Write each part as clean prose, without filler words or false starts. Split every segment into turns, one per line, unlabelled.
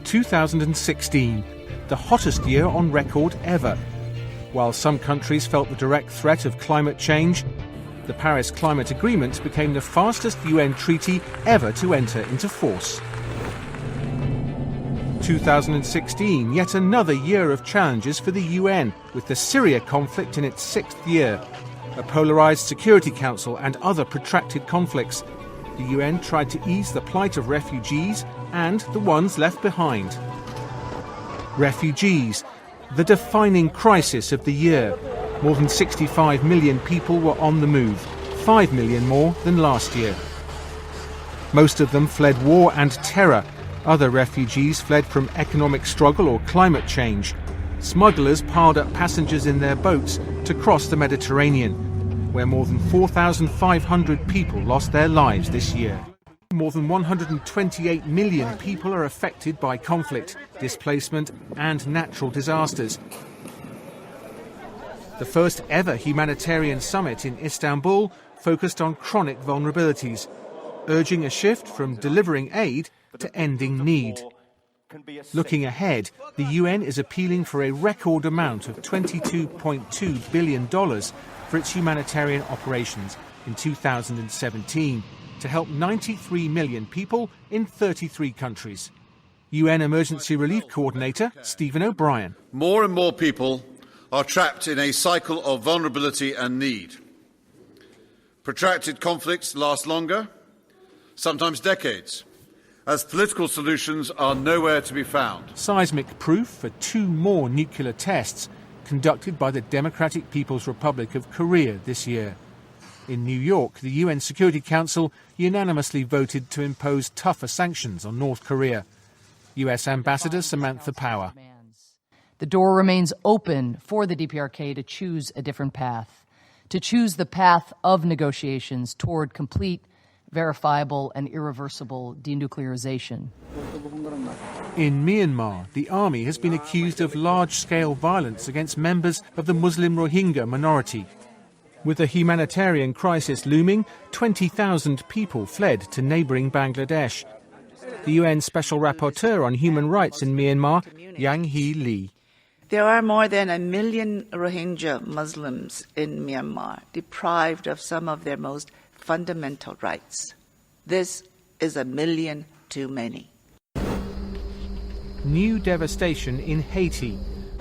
2016, the hottest year on record ever. While some countries felt the direct threat of climate change, the Paris Climate Agreement became the fastest UN treaty ever to enter into force. 2016, yet another year of challenges for the UN, with the Syria conflict in its 6th year. A polarised Security Council and other protracted conflicts. The UN tried to ease the plight of refugees and the ones left behind. Refugees, the defining crisis of the year. More than 65 million people were on the move, 5 million more than last year. Most of them fled war and terror. Other refugees fled from economic struggle or climate change. Smugglers piled up passengers in their boats to cross the Mediterranean, where more than 4,500 people lost their lives this year. More than 128 million people are affected by conflict, displacement and natural disasters. The first ever humanitarian summit in Istanbul focused on chronic vulnerabilities, urging a shift from delivering aid to ending need. Looking ahead, the UN is appealing for a record amount of $22.2 billion for its humanitarian operations in 2017 to help 93 million people in 33 countries. UN Emergency Relief Coordinator Stephen O'Brien.
More and more people are trapped in a cycle of vulnerability and need. Protracted conflicts last longer, sometimes decades, as political solutions are nowhere to be found.
Seismic proof for 2 more nuclear tests conducted by the Democratic People's Republic of Korea this year. In New York, the UN Security Council unanimously voted to impose tougher sanctions on North Korea. US Ambassador Samantha Power.
The door remains open for the DPRK to choose a different path, to choose the path of negotiations toward complete, verifiable and irreversible denuclearization.
In Myanmar, the army has been accused of large-scale violence against members of the Muslim Rohingya minority. With a humanitarian crisis looming, 20,000 people fled to neighbouring Bangladesh. The UN Special Rapporteur on Human Rights in Myanmar, Yang Hee Lee.
There are more than 1 million Rohingya Muslims in Myanmar, deprived of some of their most fundamental rights. This is 1 million too many.
New devastation in Haiti.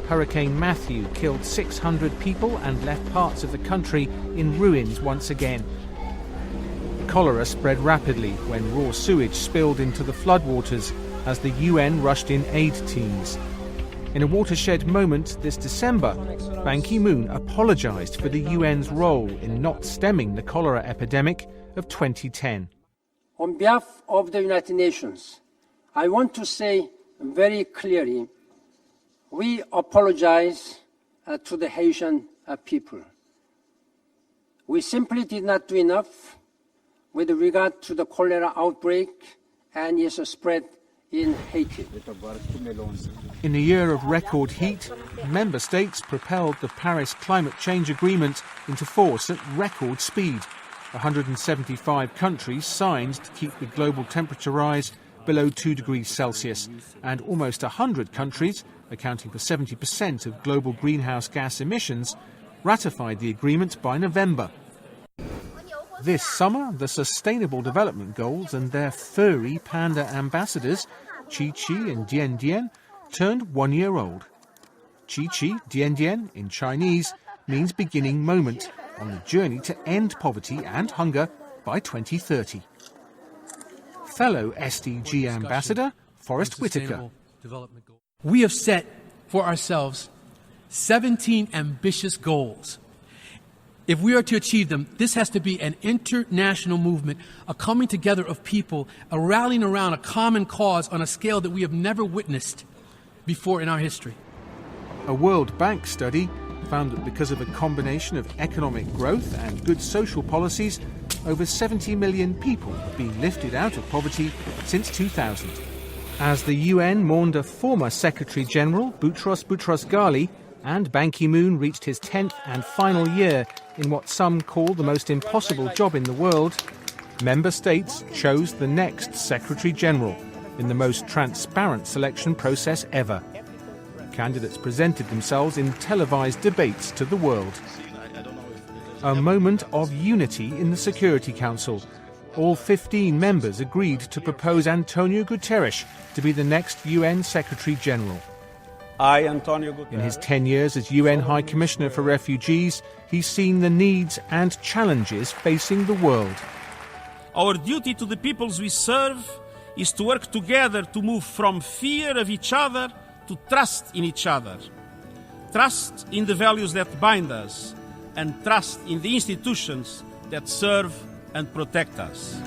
Hurricane Matthew killed 600 people and left parts of the country in ruins once again. Cholera spread rapidly when raw sewage spilled into the floodwaters as the UN rushed in aid teams. In a watershed moment this December, Ban Ki-moon apologised for the UN's role in not stemming the cholera epidemic of 2010.
On behalf of the United Nations, I want to say very clearly, we apologize to the Haitian people. We simply did not do enough with regard to the cholera outbreak and its spread in Haiti.
In a year of record heat, member states propelled the Paris Climate Change Agreement into force at record speed. 175 countries signed to keep the global temperature rise below 2 degrees Celsius, and almost 100 countries, accounting for 70% of global greenhouse gas emissions, ratified the agreement by November. This summer, the Sustainable Development Goals and their furry panda ambassadors, Chi-Chi and Dian-Dian, turned 1 year old. Chi-Chi, Dian-Dian in Chinese means beginning moment on the journey to end poverty and hunger by 2030. Fellow SDG ambassador, Forrest Whitaker.
We have set for ourselves 17 ambitious goals. If we are to achieve them, this has to be an international movement, a coming together of people, a rallying around a common cause on a scale that we have never witnessed before in our history.
A World Bank study found that because of a combination of economic growth and good social policies, over 70 million people have been lifted out of poverty since 2000. As the UN mourned a former Secretary-General, Boutros Boutros-Ghali, and Ban Ki-moon reached his 10th and final year in what some call the most impossible job in the world, member states chose the next Secretary-General. in the most transparent selection process ever. Candidates presented themselves in televised debates to the world. A moment of unity in the Security Council. All 15 members agreed to propose Antonio Guterres to be the next UN Secretary-General. In his 10 years as UN High Commissioner for Refugees, he's seen the needs and challenges facing the world.
Our duty to the peoples we serve is to work together to move from fear of each other to trust in each other. Trust in the values that bind us, and trust in the institutions that serve and protect us.